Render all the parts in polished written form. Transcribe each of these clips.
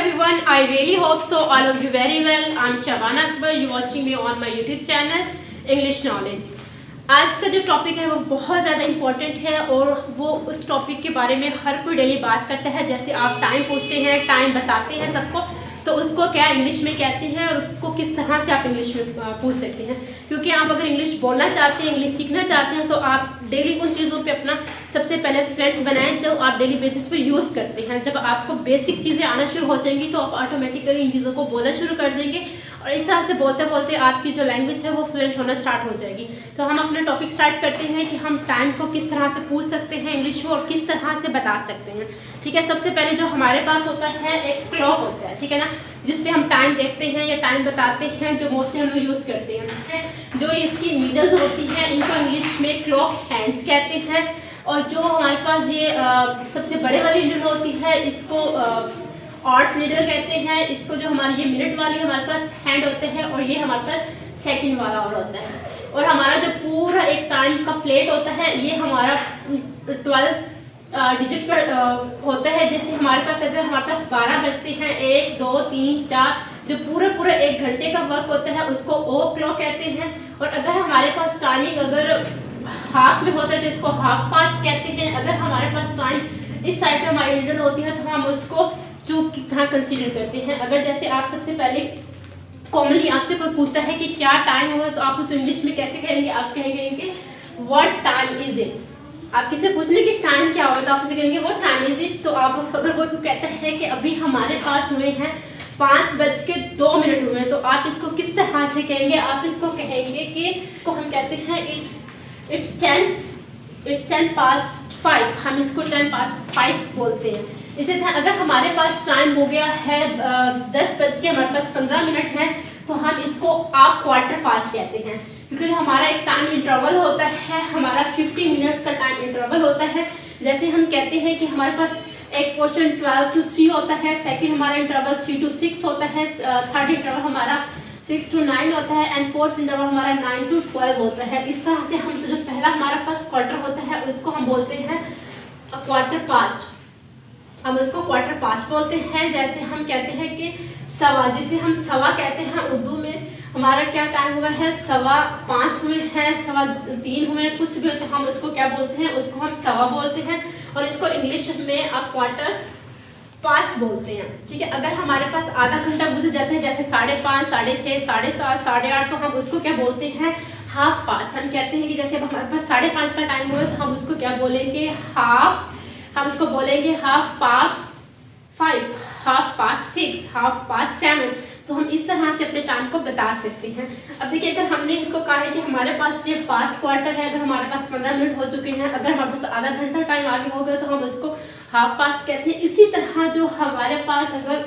everyone, I really hope so all of you very well. I'm Shabana Akbar, you watching me on my YouTube channel English Knowledge. आज का जो topic है वो बहुत ज़्यादा important है और वो उस टॉपिक के बारे में हर कोई डेली बात करता है। जैसे आप टाइम पूछते हैं, टाइम बताते हैं सबको, तो उसको क्या इंग्लिश में कहते हैं और उसको किस तरह से आप इंग्लिश में पूछ सकते हैं। क्योंकि आप अगर इंग्लिश बोलना चाहते हैं, इंग्लिश सीखना चाहते हैं, तो आप डेली उन चीज़ों पे अपना सबसे पहले फ्रेंड बनाएं जो आप डेली बेसिस पे यूज़ करते हैं। जब आपको बेसिक चीज़ें आना शुरू हो जाएंगी तो आप ऑटोमेटिकली इन चीज़ों को बोलना शुरू कर देंगे और इस तरह से बोलते बोलते आपकी जो लैंग्वेज है वो फ्लुएंट होना स्टार्ट हो जाएगी। तो हम अपना टॉपिक स्टार्ट करते हैं कि हम टाइम को किस तरह से पूछ सकते हैं इंग्लिश में और किस तरह से बता सकते हैं। ठीक है, सबसे पहले जो हमारे पास होता है एक क्लॉक होता है, ठीक है ना, जिस पे हम टाइम देखते हैं या टाइम बताते हैं, जो मोस्टली हम लोग यूज़ करते हैं। जो इसकी नीडल्स होती हैं इनको इंग्लिश में क्लॉक हैंड्स कहते हैं। और जो हमारे पास ये सबसे बड़े वाली नीडल होती है इसको ऑर्स नीडल कहते हैं। इसको जो हमारी ये मिनट वाली हमारे पास हैंड होते हैं और ये हमारे पास सेकंड वाला और होता है। और हमारा जो पूरा एक टाइम का प्लेट होता है ये हमारा 12 डिजिट पर होता है। जैसे हमारे पास अगर हमारे पास 12 बजते हैं, 1 2 3 4, जो पूरा 1 घंटे का वर्क होता है उसको ओ क्लॉक कहते हैं। और अगर हमारे पास टाइमिंग अगर हाफ में होता है तो इसको हाफ पास्ट कहते हैं। अगर हमारे पास टाइम इस साइड पे हमारी नीडल होती है तो हम उसको चूक की तरह कंसीडर करते हैं। अगर जैसे आप सबसे पहले कॉमनली आपसे कोई पूछता है कि क्या टाइम हुआ, तो आप उसे इंग्लिश में कैसे कहेंगे? आप कहेंगे कि व्हाट टाइम इज इट। आप किसी पूछने कि टाइम क्या हुआ तो आप उसे कहेंगे व्हाट टाइम इज इट। तो आप अगर वो कहता है कि अभी हमारे पास हुए हैं 5:02 हुए हैं, तो आप इसको किस तरह से कहेंगे? आप इसको कहेंगे कि को हम कहते हैं इट्स 10 past 5। हम इसको 10 past 5 बोलते हैं। इसी तरह अगर हमारे पास टाइम हो गया है 10 बज के हमारे पास 15 मिनट है तो हम इसको आप क्वार्टर पास्ट कहते हैं। क्योंकि जो हमारा एक टाइम इंटरवल होता है, हमारा 50 मिनट्स का टाइम इंटरवल होता है। जैसे हम कहते हैं कि हमारे पास एक पोर्शन 12 to 3 होता है, सेकंड हमारा इंटरवल 3 to 6 होता है, थर्ड इंटरवल हमारा 6 to 9 होता है एंड फोर्थ इंटरवल हमारा 9 to 12 होता है। इस तरह से हम जो पहला हमारा फर्स्ट क्वार्टर होता है उसको हम बोलते हैं क्वार्टर पास्ट। हम उसको क्वार्टर पास्ट बोलते हैं। जैसे हम कहते हैं कि सवा, जिसे हम सवा कहते हैं उर्दू में, हमारा क्या टाइम हुआ है 5:15 हुए हैं, 3:15 हुए हैं, कुछ भी, तो हम उसको क्या बोलते हैं? उसको हम सवा बोलते हैं और इसको इंग्लिश में आप क्वार्टर पास्ट बोलते हैं। ठीक है, अगर हमारे पास आधा घंटा गुजर जाता है जैसे 5:30, 6:30, 7:30, 8:30, तो हम उसको क्या बोलते हैं? Half past. हम कहते हैं कि जैसे अब हमारे पास 5:30 का टाइम हुआ तो हम उसको क्या बोलेंगे? हम उसको बोलेंगे half past 5, half past 6, half past 7। तो हम इस तरह से अपने टाइम को बता सकते हैं। अब देखिए, अगर हमने इसको कहा है कि हमारे पास ये पास्ट क्वार्टर है, अगर हमारे पास 15 मिनट हो चुके हैं, अगर हमारे पास आधा घंटा टाइम आगे हो गया तो हम उसको हाफ पास्ट कहते हैं। इसी तरह जो हमारे पास अगर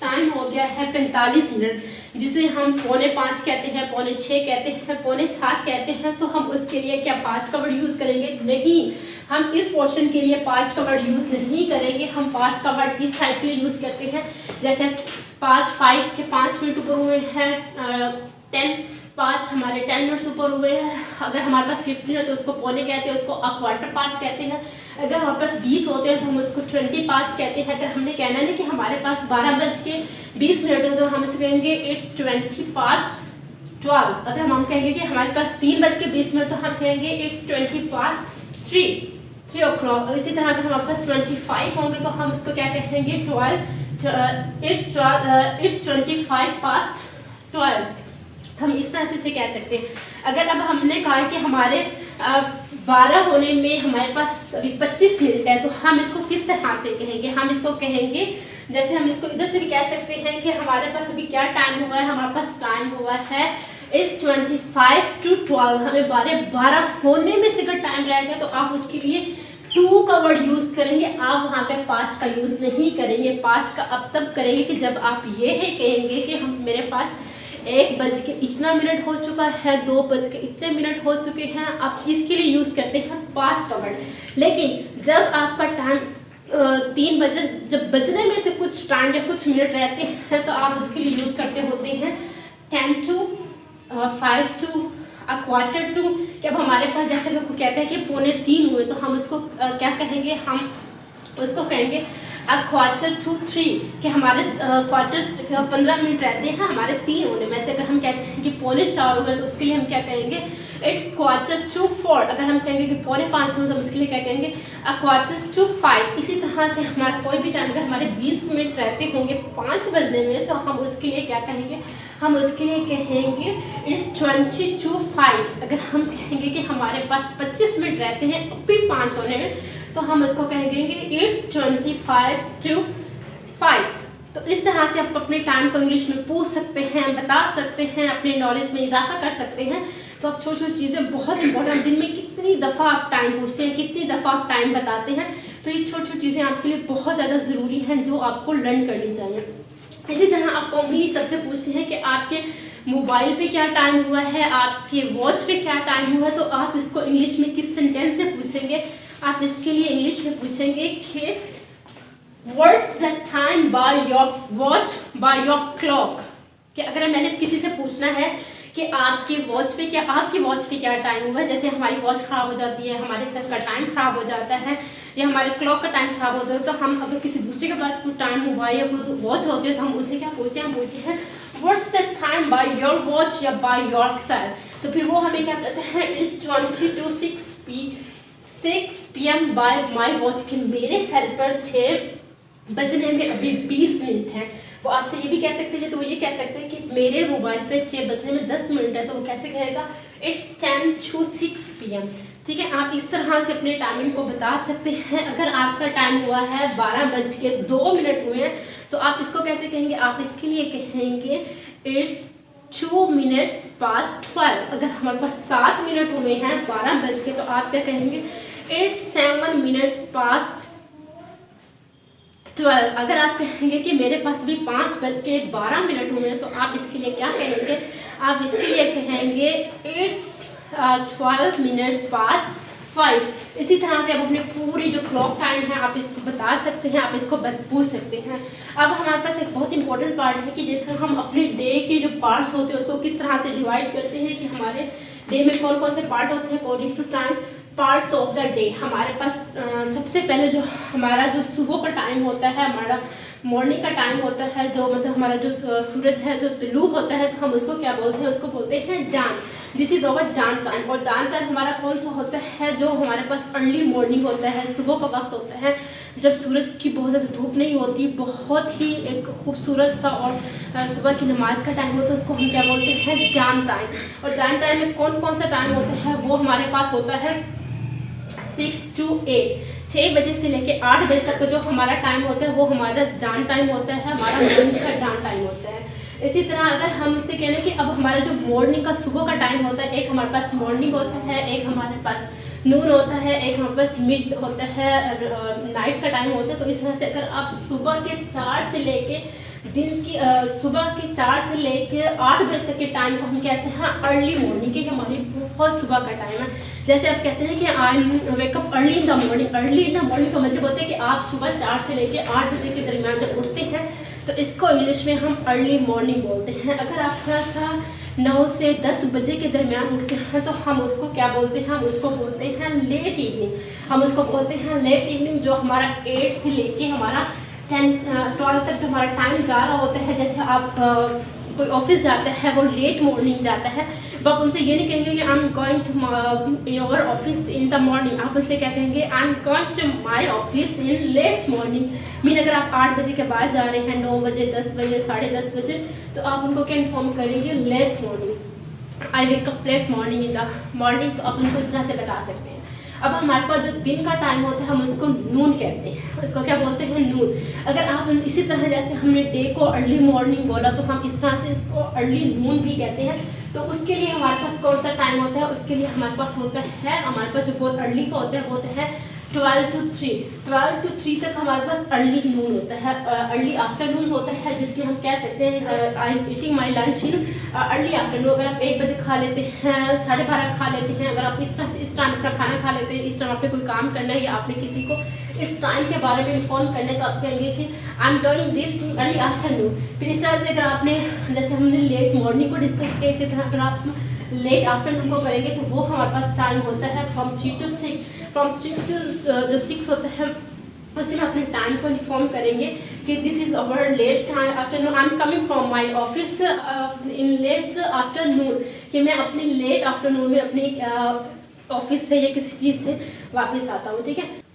टाइम हो गया है 45 मिनट, जिसे हम 4:45 कहते हैं, 6:45 कहते हैं, 7:45 कहते हैं, तो हम उसके लिए क्या पास्ट का वर्ड यूज़ करेंगे? नहीं, हम इस पोर्शन के लिए पास्ट का वर्ड यूज़ नहीं करेंगे। हम पास्ट का वर्ड इस साइड के लिए यूज़ करते हैं। जैसे पास्ट 5 के 5 मिनट ऊपर हुए हैं, 10 पास्ट हमारे 10 मिनट्स ऊपर हुए हैं। अगर हमारे पास 15 है तो उसको पौने कहते हैं, उसको क्वार्टर पास्ट कहते हैं। अगर हमारे पास 20 होते हैं तो हम उसको 20 पास्ट कहते हैं। अगर हमने कहना है कि हमारे पास 12:20 है तो हम इसको कहेंगे इट्स 20 past 12। अगर हम कहेंगे कि हमारे पास 3:20 तो हम कहेंगे इट्स 20 past 3 o'clock। इसी तरह अगर हमारे पास 25 होंगे तो हम उसको क्या कहेंगे? 12 it's 25 past 12। हम इस तरह से कह सकते हैं। अगर अब हमने कहा कि हमारे 12 होने में हमारे पास अभी 25 मिनट है तो हम इसको किस तरह से कहेंगे? हम इसको कहेंगे, जैसे हम इसको इधर से भी कह सकते हैं कि हमारे पास अभी क्या टाइम हुआ है? हमारे पास टाइम हुआ है इस 25 to 12। हमें 12 होने में से अगर टाइम रहेगा तो आप उसके लिए टू का वर्ड यूज़ करेंगे। आप वहाँ पे पास्ट का यूज़ नहीं करेंगे। पास्ट का अब तब करेंगे कि जब आप ये है कहेंगे कि हम मेरे पास 1:इतना हो चुका है, 2:इतने हो चुके हैं। आप इसके लिए यूज़ करते हैं पास्ट का वर्ड। लेकिन जब आपका टाइम 3 बजे, जब बजने में से कुछ टाइम या कुछ मिनट रहते हैं तो आप उसके लिए यूज़ करते होते हैं 10 to 5 to क्वार्टर टू। कि अब हमारे पास जैसे कि कहते हैं कि 2:45 हुए तो हम उसको क्या कहेंगे? हम उसको कहेंगे 2:45 कि हमारे क्वार्टर्स 15 मिनट रहते हैं हमारे 3 होने में से। अगर हम कहते हैं कि 3:45 हुए तो उसके लिए हम क्या कहेंगे, इट्स 4:45। अगर हम कहेंगे कि 4:45 हुए तो उसके लिए क्या कहेंगे, 4:45। इसी तरह से हमारा कोई भी टाइम अगर हमारे 20 मिनट रहते होंगे 5 बजने में तो हम उसके लिए क्या कहेंगे, हम उसके लिए कहेंगे इट्स 20:05। अगर हम कहेंगे कि हमारे पास 25 मिनट रहते हैं अभी 5 होने में तो हम उसको कहेंगे इट्स 25:05। तो इस तरह से आप अपने टाइम को इंग्लिश में पूछ सकते हैं, बता सकते हैं, अपने नॉलेज में इजाफा कर सकते हैं। तो आप छोटी छोटी चीज़ें बहुत इंपॉर्टेंट, दिन में कितनी दफ़ा आप टाइम पूछते हैं, कितनी दफ़ा आप टाइम बताते हैं, तो ये छोटी छोटी चीज़ें आपके लिए बहुत ज़्यादा ज़रूरी हैं जो आपको लर्न करनी चाहिए। इसी तरह आप कॉमनली सबसे पूछते हैं कि आपके मोबाइल पे क्या टाइम हुआ है, आपके वॉच पे क्या टाइम हुआ है, तो आप इसको इंग्लिश में किस सेंटेंस से पूछेंगे। आप इसके लिए इंग्लिश में पूछेंगे कि what's the time by your watch by your clock. कि अगर मैंने किसी से पूछना है कि आपकी वॉच पे क्या टाइम हुआ है, जैसे हमारी वॉच ख़राब हो जाती है, हमारे सर का टाइम ख़राब हो जाता है या हमारे क्लॉक का टाइम ख़राब हो जाता है, तो हम अगर किसी दूसरे के पास कोई टाइम हुआ है या कोई वॉच होती है तो हम उसे क्या बोलते हैं, हम बोलते हैं what's the time by your watch या बाय योर सेल। तो फिर वो हमें क्या कहते हैं, it's 6 PM bye my watch, कि मेरे सेल पर 6 बजने में अभी 20 मिनट हैं। वो आपसे ये भी कह सकते हैं, तो वो ये कह सकते हैं कि मेरे मोबाइल पे 6 बजने में 10 मिनट है, तो वो कैसे कहेगा, इट्स 10:06 PM। ठीक है, आप इस तरह से अपने टाइमिंग को बता सकते हैं। अगर आपका टाइम हुआ है 12:02 हुए हैं तो आप इसको कैसे कहेंगे, आप इसके लिए कहेंगे इट्स 2:12। अगर हमारे पास 7 मिनट हुए हैं 12 बज के, तो आप क्या कहेंगे, इट्स 7:12। अगर आप कहेंगे कि मेरे पास भी 5:12 हुए हैं, तो आप इसके लिए क्या कहेंगे, आप इसके लिए कहेंगे इट्स 12:05। इसी तरह से आप अपने पूरी जो क्लॉक टाइम है आप इसको बता सकते हैं, आप इसको पूछ सकते हैं। अब हमारे पास एक बहुत इंपॉर्टेंट पार्ट है कि जैसे हम अपने डे के जो पार्ट्स होते हैं उसको किस तरह से डिवाइड करते हैं, कि हमारे डे में कौन कौन से पार्ट होते हैं according to time. Parts of the day, हमारे पास सबसे पहले जो हमारा जो सुबह का टाइम होता है, हमारा मॉर्निंग का टाइम होता है, जो मतलब हमारा जो सूरज है जो तुलू होता है, तो हम उसको क्या बोलते हैं, उसको बोलते हैं dawn. This is our dawn time. और डान टाइम हमारा कौन सा होता है, जो हमारे पास अर्ली मॉर्निंग होता है, सुबह का वक्त होता है, जब सूरज की बहुत ज़्यादा धूप नहीं होती, बहुत ही एक खूबसूरत सा और सुबह की नमाज का टाइम होता है, उसको हम क्या बोलते हैं, डान टाइम। और डान टाइम में कौन कौन सा टाइम होता है, वो हमारे पास होता है 6 to 8, 6 बजे से लेके 8 बजे तक का जो हमारा टाइम होता है वो हमारा डान टाइम होता है, हमारा मॉर्निंग का डान टाइम होता है। इसी तरह अगर हम उससे कहने कि अब हमारा जो मॉर्निंग का सुबह का टाइम होता है, एक हमारे पास मॉर्निंग होता है, एक हमारे पास नून होता है, एक हमारे पास मिड होता है, नाइट का टाइम होता है। तो इस तरह से अगर आप सुबह के 4 से लेके दिन की सुबह के 4 से लेके 8 बजे तक के टाइम को हम कहते हैं अर्ली मॉर्निंग, क्योंकि हमारी बहुत सुबह का टाइम है। जैसे आप कहते हैं कि I wake up early in the morning. Early in the morning का मतलब होता है कि आप सुबह 4 से लेके 8 बजे के दरमियान जब उठते हैं तो इसको इंग्लिश में हम अर्ली मॉर्निंग बोलते हैं। अगर आप थोड़ा सा 9 से 10 बजे के दरमियान उठते हैं तो हम उसको क्या बोलते हैं, हम उसको बोलते हैं लेट इवनिंग। हम उसको बोलते हैं लेट इवनिंग, जो हमारा 8 से लेके हमारा 10-12 तक जो हमारा टाइम जा रहा होता है। जैसे आप कोई ऑफिस जाता है वो लेट मॉर्निंग जाता है, तो आप उनसे ये नहीं कहेंगे कि I am going to in our office in the morning. आप उनसे क्या कहेंगे, I am going to my office in late morning. Mean अगर आप 8 बजे के बाद जा रहे हैं, 9 बजे, 10 बजे, 10:30 बजे, तो आप उनको क्या इन्फॉर्म करेंगे, late morning. I wake up late morning in the morning. तो आप उनको इस तरह से बता सकते हैं। अब हमारे पास जो दिन का टाइम होता है हम उसको नून कहते हैं, इसको क्या बोलते हैं, नून। अगर आप इसी तरह जैसे हमने डे को अर्ली मॉर्निंग बोला तो हम इस तरह से इसको अर्ली नून भी कहते हैं। तो उसके लिए हमारे पास कौन सा टाइम होता है, उसके लिए हमारे पास होता है, हमारे पास जो बहुत अर्ली का होता है वो होता है 12 to 3। 12 to 3 तक हमारे पास अर्ली नून होता है, अर्ली आफ्टरनून होता है, जिसमें हम कह सकते हैं I am eating my lunch in early afternoon. अगर आप 1 बजे खा लेते हैं, 12:30 खा लेते हैं, अगर आप इस तरह से इस टाइम अपना खाना खा लेते हैं, इस टाइम आपने कोई काम करना है या आपने किसी को इस टाइम के बारे में इन्फॉर्म करना है, तो आप कहेंगे कि I am doing this thing early afternoon. फिर इस तरह से अगर आपने, जैसे हमने लेट मॉर्निंग को डिस्कस किया, इसी तरह अगर आप लेट आफ्टरनून को करेंगे तो वो हमारे पास टाइम होता है फ्रॉम 3 to 6। फ्रॉम 3 to जो 6 होता है उसमें अपने टाइम को इन्फॉर्म करेंगे कि this is our late time afternoon, I am coming from my office in late afternoon, कि मैं अपने लेट आफ्टरनून में अपनी ऑफिस से या किसी चीज़ से वापस आता हूँ, ठीक है।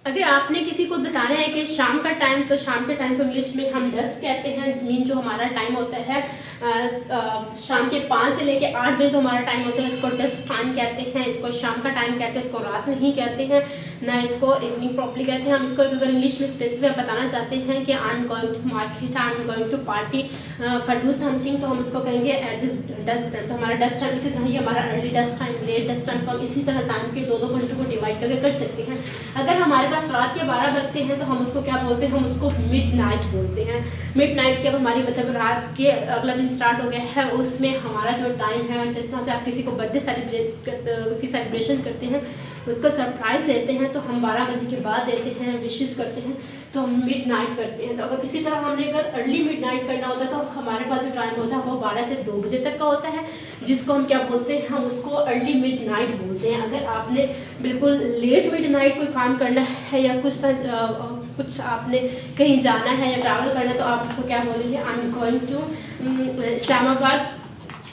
अगर आपने किसी को बताना है कि शाम का टाइम, तो शाम के टाइम को इंग्लिश में हम डस्क कहते हैं। मीन जो हमारा टाइम होता है शाम के 5 से लेके 8 बजे जो हमारा टाइम होता है, इसको डस्क टाइम कहते हैं, इसको शाम का टाइम कहते हैं, इसको रात नहीं कहते हैं, ना इसको इवनिंग प्रॉपर्ली कहते हैं। हम इसको अगर इंग्लिश में स्पेसिफिक बताना चाहते हैं कि I am going to market, I am going to party for do something, तो हम इसको कहेंगे एट दिस डस्ट टाइम। तो हमारा डस्ट टाइम इसी तरह ही हमारा early dusk time, late dusk time, तो हम इसी तरह टाइम के 2-2 घंटों को डिवाइड करके कर सकते हैं। अगर हमारे पास रात के 12 बजते हैं तो हम उसको क्या बोलते हैं, हम उसको मिड नाइट बोलते हैं। मिड नाइट के अब हमारी मतलब रात के अगला दिन स्टार्ट हो गया है, उसमें हमारा जो टाइम है, जिस तरह से आप किसी को बर्थडे सेलिब्रेट करते, उसकी सेलिब्रेशन करते हैं, उसको सरप्राइज़ देते हैं, तो हम 12 बजे के बाद देते हैं, विशेस करते हैं, तो हम मिड नाइट करते हैं। तो अगर इसी तरह हमने अगर अर्ली मिड नाइट करना होता है तो हमारे पास जो टाइम होता है वो 12 से 2 बजे तक का होता है, जिसको हम क्या बोलते हैं, हम उसको अर्ली मिड नाइट बोलते हैं। अगर आपने बिल्कुल लेट मिड नाइट कोई काम करना है या कुछ आपने कहीं जाना है या ट्रैवल करना है, तो आप इसको क्या बोलेंगे, I am going to Islamabad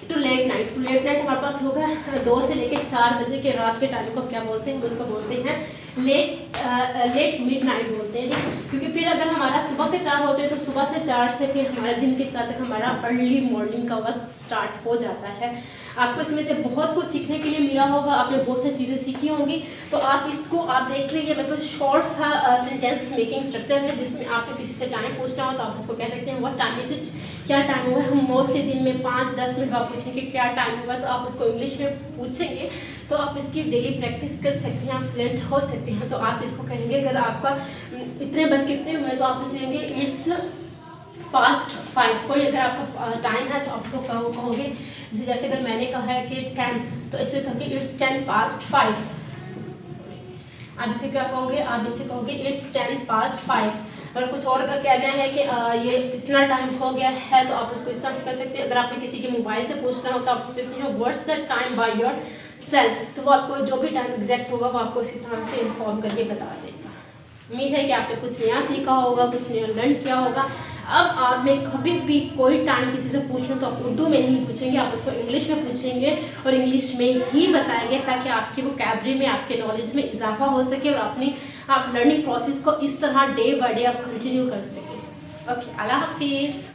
to late night. To late night हमारे पास होगा 2 से लेकर 4 बजे के रात के टाइम को हम क्या बोलते हैं, उसको बोलते हैं लेट मिड नाइट बोलते हैं। क्योंकि फिर अगर हमारा सुबह के 4 होते हैं तो सुबह से 4 से फिर हमारा दिन के 4 तक हमारा अर्ली मॉर्निंग का वक्त स्टार्ट हो जाता है। आपको इसमें से बहुत कुछ सीखने के लिए मिला होगा, आपने बहुत सारी चीज़ें सीखी होंगी, तो आप इसको आप देख लीजिए। मतलब शॉर्ट सा सेंटेंस मेकिंग स्ट्रक्चर है, जिसमें आपको किसी से टाइम पूछना हो तो आप उसको कह सकते हैं व्हाट टाइम इज इट, क्या टाइम हुआ है। हम मोस्टली दिन में 5-10 मिनट बाद पूछेंगे क्या टाइम हुआ, तो आप उसको इंग्लिश में पूछेंगे तो आप इसकी डेली प्रैक्टिस कर सकते हैं, आप फ्लुएंट हो सकते हैं। तो आप इसको कहेंगे, अगर आपका इतने बज कितने हुए तो आप इसे कहेंगे इट्स पास्ट 5। कोई अगर आपका टाइम है तो आप उसको कहोगे, जैसे अगर मैंने कहा है कि 10, तो इससे कहोगे इट्स 10 past 5। आप इसे क्या कहोगे, आप इसे कहोगे इट्स 10 past 5। और कुछ और का कहना है कि ये इतना टाइम हो गया है, तो आप उसको इस तरह से कर सकते हैं। अगर आपने किसी के मोबाइल से पूछना हो तो आप पूछ सकते हैं what's the time by your self, तो वो आपको जो भी टाइम एग्जैक्ट होगा वो आपको इसी तरह से इन्फॉर्म करके बता देगा। उम्मीद है कि आपने कुछ नया सीखा होगा, कुछ नया लर्न किया होगा। अब आपने कभी भी कोई टाइम किसी से पूछना तो आप उर्दू में नहीं पूछेंगे, आप उसको इंग्लिश में पूछेंगे और इंग्लिश में ही बताएंगे, ताकि आपकी वोकैबुलरी में, आपके नॉलेज में इजाफा हो सके और आप लर्निंग प्रोसेस को इस तरह डे बाय डे आप कंटिन्यू कर सकें। ओके, अल्लाह हाफिज़।